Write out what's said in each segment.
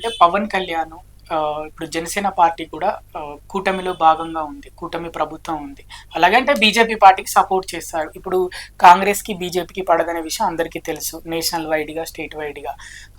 ఏంటంటే పవన్ కళ్యాణ్ ఇప్పుడు జనసేన పార్టీ కూడా కూటమిలో భాగంగా ఉంది. కూటమి ప్రభుత్వం ఉంది. అలాగంటే బీజేపీ పార్టీకి సపోర్ట్ చేస్తారు. ఇప్పుడు కాంగ్రెస్‌కి, బీజేపీకి పడదనే విషయం అందరికీ తెలుసు. నేషనల్ వైడ్‌గా, స్టేట్ వైడ్‌గా.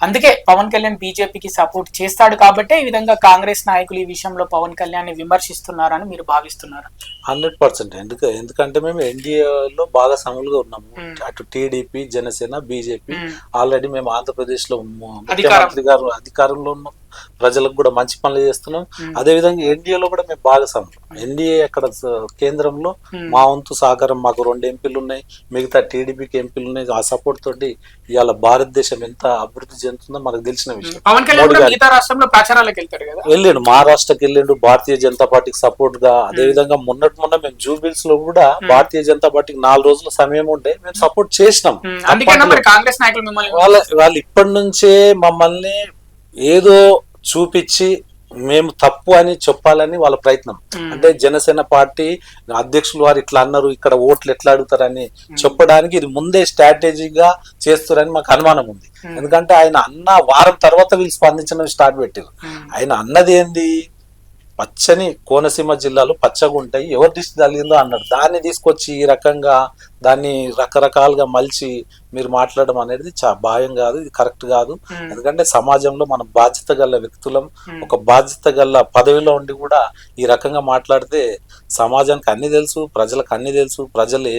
అందుకే పవన్ కళ్యాణ్ బీజేపీకి సపోర్ట్ చేస్తాడు కాబట్టే ఈ విధంగా కాంగ్రెస్ నాయకులు ఈ విషయంలో పవన్ కళ్యాణ్‌ని విమర్శిస్తున్నారని మీరు భావిస్తున్నారా? 100% ఎందుకంటే మేము ఎన్డీఏలో భాగస్వాములుగా ఉన్నాము. అటు టీడీపీ, జనసేన, బీజేపీ. ఆల్రెడీ మేము ఆంధ్రప్రదేశ్ లో ముఖ్యమంత్రి గారు అధికారంలో ఉన్నాం. ప్రజలకు కూడా మంచి పనులు చేస్తున్నాం. అదే విధంగా ఎన్డీఏలో కూడా మేము భాగస్వాములు. ఎన్డీఏ అక్కడ కేంద్రంలో మా వంతు సహకారం, మాకు 2 ఎంపీలు ఉన్నాయి, మిగతా టీడీపీకి ఎంపీలు ఉన్నాయి. ఆ సపోర్ట్ తోటి ఇవాళ భారతదేశం ఎంత అభివృద్ధి చెందుతుందో మనకు తెలిసిన విషయం. వెళ్ళాడు, మహారాష్ట్రకి వెళ్ళాడు, భారతీయ జనతా పార్టీకి సపోర్ట్ గా. అదే విధంగా మొన్న మేము జూబిల్స్ లో కూడా భారతీయ జనతా పార్టీకి 4 రోజుల సమయం ఉంటే మేము సపోర్ట్ చేసినాం. వాళ్ళు ఇప్పటి నుంచే మమ్మల్ని ఏదో చూపించి మేము తప్పు అని చెప్పాలని వాళ్ళ ప్రయత్నం. అంటే జనసేన పార్టీ అధ్యక్షులు వారు ఇట్లా అన్నారు, ఇక్కడ ఓట్లు ఎట్లా అడుగుతారని చెప్పడానికి ఇది ముందే స్ట్రాటజీగా చేస్తారని మాకు అనుమానం ఉంది. ఎందుకంటే ఆయన అన్న వారం తర్వాత వీళ్ళు స్పందించడం స్టార్ట్ పెట్టారు. ఆయన అన్నది ఏంది, పచ్చని కోనసీమ జిల్లాలో పచ్చగా ఉంటాయి, ఎవరు దిష్టి తగిలిందో అన్నాడు. దాన్ని తీసుకొచ్చి ఈ రకంగా దాన్ని రకరకాలుగా మలిచి మీరు మాట్లాడడం అనేది భాయం కాదు, ఇది కరెక్ట్ కాదు. ఎందుకంటే సమాజంలో మనం బాధ్యత గల వ్యక్తులం, ఒక బాధ్యత గల పదవిలో ఉండి కూడా ఈ రకంగా మాట్లాడితే సమాజానికి అన్ని తెలుసు, ప్రజలకు అన్ని తెలుసు. ప్రజలు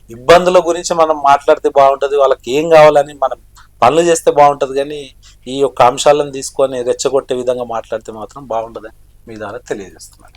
ఇబ్బందుల గురించి మనం మాట్లాడితే బాగుంటది, వాళ్ళకి ఏం కావాలని మనం పనులు చేస్తే బాగుంటది. కానీ ఈ యొక్క అంశాలను తీసుకొని రెచ్చగొట్టే విధంగా మాట్లాడితే మాత్రం బాగుంటదని మీ ద్వారా తెలియజేస్తున్నాను.